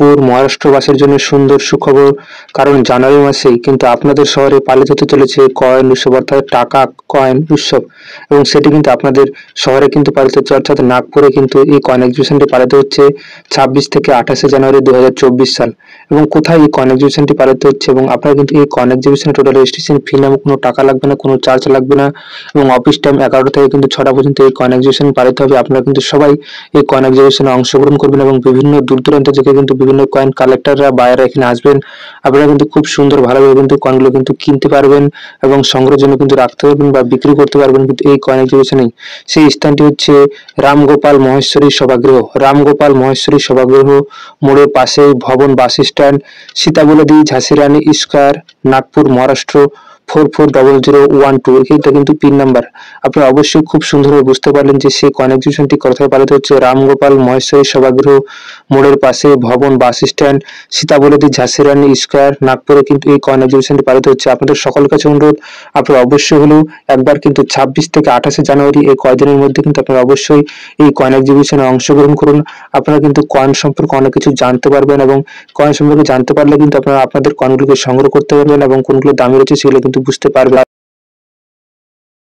নাগপুর মহারাষ্ট্রবাসীর জন্য সুন্দর সুখবর। কারণ জানুয়ারি মাসেই কিন্তু আপনাদের শহরে পালিত হতে চলেছে কয়েন উৎসব, অর্থাৎ টাকা কয়েন উৎসব। এবং সেটি কিন্তু আপনাদের শহরে কিন্তু পালিত হচ্ছে, অর্থাৎ নাগপুরে কিন্তু এই কয়েন এক্সিবিশনটি পালিত হচ্ছে 26 থেকে 28 জানুয়ারি 2024 সাল। এবং কোথায় এই কয়েন এক্সিবিশনটি পালিত হচ্ছে, এবং আপনারা কিন্তু এই কয়েন এক্সিবিশনে টোটাল রেজিস্ট্রেশন ফি নামে কোনো টাকা লাগবে না, কোনো চার্জ লাগবে না। এবং অফিস টাইম 11টা থেকে কিন্তু 6টা পর্যন্ত এই কয়েন এক্সিবিশন পালিত হবে। আপনারা কিন্তু সবাই এই কয়েন এক্সিবিশনে অংশগ্রহণ করবেন এবং বিভিন্ন দূর দূরান্ত থেকে কিন্তু বিভিন্ন কয়েন কালেক্টররা বায়াররা এখানে আসবেন। আপনারা কিন্তু খুব সুন্দর ভালোভাবে কিন্তু কয়েনগুলো কিন্তু কিনতে পারবেন এবং সংগ্রহের জন্য কিন্তু রাখতে পারবেন বা বিক্রি করতে পারবেন কিন্তু এই কয়েন এক্সিবিশনেই। সেই স্থানটি হচ্ছে রামগোপাল মহেশ্বরী সভাগৃহ। রামগোপাল মহেশ্বরী সভাগৃহ মোড়ের পাশে ভবন বাস স্ট্যান্ড, সীতাবলদি ঝাঁসি রানী স্কোয়ার, নাগপুর মহারাষ্ট্র 440012। এটা কিন্তু পিন নাম্বার। আপনারা অবশ্যই খুব সুন্দরভাবে বুঝতে পারলেন যে সেই কয়েন এক্সিবিশনটি কোথায় পালিত হচ্ছে। রামগোপাল মহেশ্বরী সভাগৃহ মোড়ের পাশে ভবন বাস স্ট্যান্ড, সীতাবলদি ঝাঁসি রানী স্কোয়ার, নাগপুরে কিন্তু এই কয়েন এক্সিবিশনটি পালিত হচ্ছে। আপনাদের সকলের কাছে অনুরোধ, আপনারা অবশ্যই হলেও একবার কিন্তু 26 থেকে 28 জানুয়ারি এই কয়দিনের মধ্যে কিন্তু আপনারা অবশ্যই এই কয়েন এক্সিবিশনে অংশগ্রহণ করুন। আপনারা কিন্তু কয়েন সম্পর্কে অনেক কিছু জানতে পারবেন এবং কয়েন সম্পর্কে জানতে পারলে কিন্তু আপনারা আপনাদের কয়েনগুলোকে সংগ্রহ করতে পারবেন এবং কোনগুলো দামি রয়েছে সেগুলো কিন্তু বুঝতে পারবেন।